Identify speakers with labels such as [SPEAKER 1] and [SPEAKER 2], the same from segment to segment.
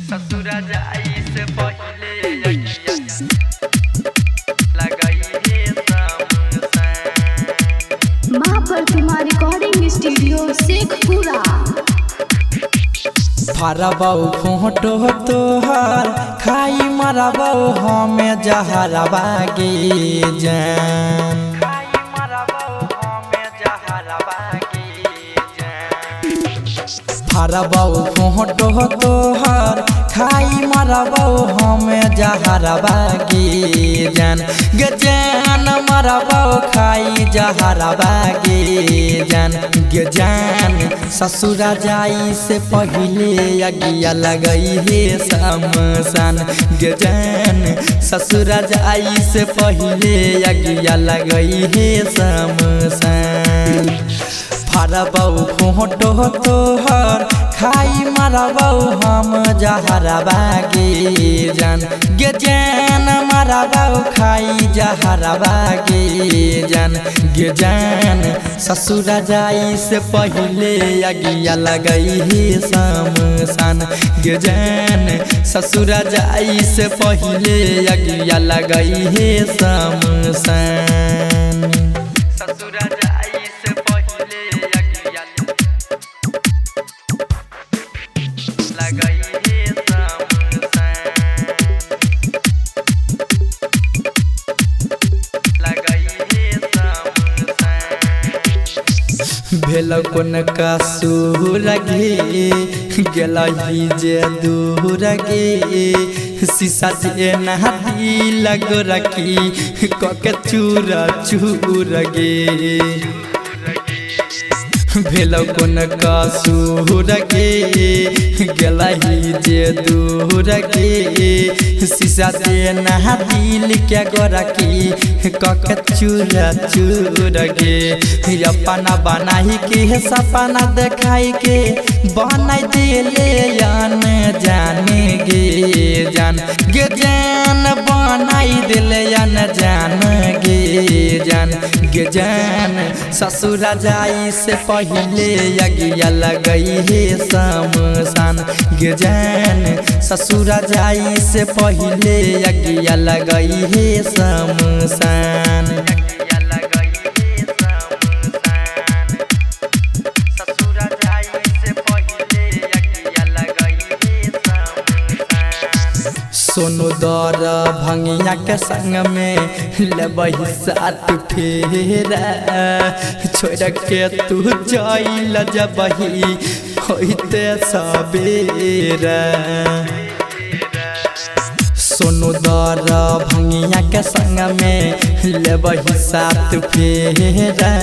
[SPEAKER 1] ससुरा जाई से पहले यकिया लगाई है शमशान।
[SPEAKER 2] माँ प्रतिमा रिकॉर्डिंग स्टूडियो शेखपुरा।
[SPEAKER 3] फरबौ फोटो तोहर खाई मरबौ हमें जहरबा गे जान। फरबौ फोटो तोहर खाई मरबौ हमें जहरबा गे जान। गे जान मरबौ खाई जहरबा गे जान। गे जान ससुरा जाई से पहले अगिया लगई है शमशान। गे जान ससुरा जाई से पहले अगिया लगई है शमशान। फरबौ फोटो तोहर खाई मरबौ हम जहरबा गे जान। गे जान मरबौ खाई जहरबा गे जान। गे जान ससुरा जाई से पहले अगिया लगई है शमशान। गे जान ससुरा जाई से पहले अगिया लगई है शमशान।
[SPEAKER 1] ससुरा जाई से पहले यकिया लगाई है शमशान। लगाई है शमशान।
[SPEAKER 3] भेल कोन का सूर गे गेलही जे दूर गे। शीशा जे नहाती लग रखी कके चूरा चूर गे। भेल कोन का सूर गे गेलही जे दूर गे। शीशा जे नहाती लिखे गोरखी कके चूरा चूर गे। अपना बनाई के सपना देखाई के बनाई दिले जान जाने गे जान। गे जान बनाई दिले जान जान गे जान। गे जान ससुरा जाई से पहले अगिया लगई है शमशान। गे जान ससुरा जाई से पहले अगिया लगई है शमशान। सोनू दर भंगिया के संग में लेबही साथ फेरा। छोड़ के तू जाइल जबही होइते सबेरा। सोनू दर भंगिया के संग में लेबही साथ फेरा।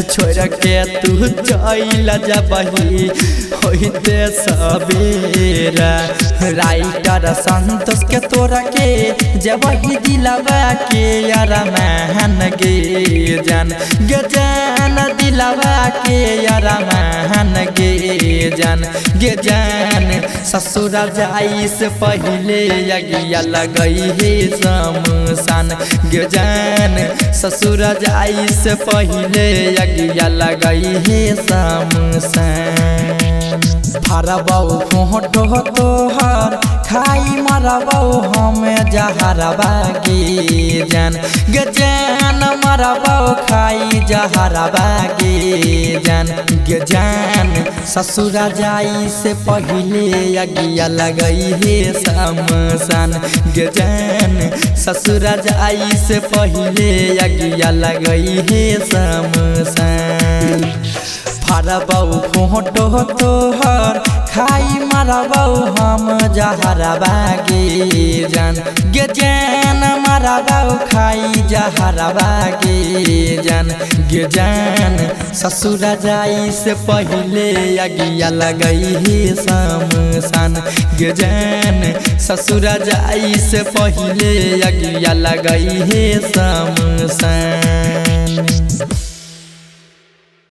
[SPEAKER 3] छोड़ के तू जाइल जबही होइते सबेरा। राइटर संतोष के तोरा के जबही दिलवा के अरमान गे जान। गे जान दिलवा के अरमान गे जान। गे जान ससुरा जाई से पहले अगिया लगई है शमशान। गे जान ससुरा जाई से पहले अगिया लगई है शमशान। फरबौ फोटो तोहर खाई मरबौ हमें जहरबा गे जान। गे जान मरबौ खाई जहरबा गे जान। गे जान ससुरा जाई से पहले अगिया लगई है शमशान। गे जान ससुरा जाई से पहले अगिया लगई है शमशान। फरबौ फोटो तोहर खाई मरबौ हम जहरबा गे जान। गे जान मरबौ खाई जहरबा गे जान। गे जान ससुरा जाई से पहले अगिया लगई है शमशान। गे जान ससुरा जाई से पहले अगिया लगई है शमशान।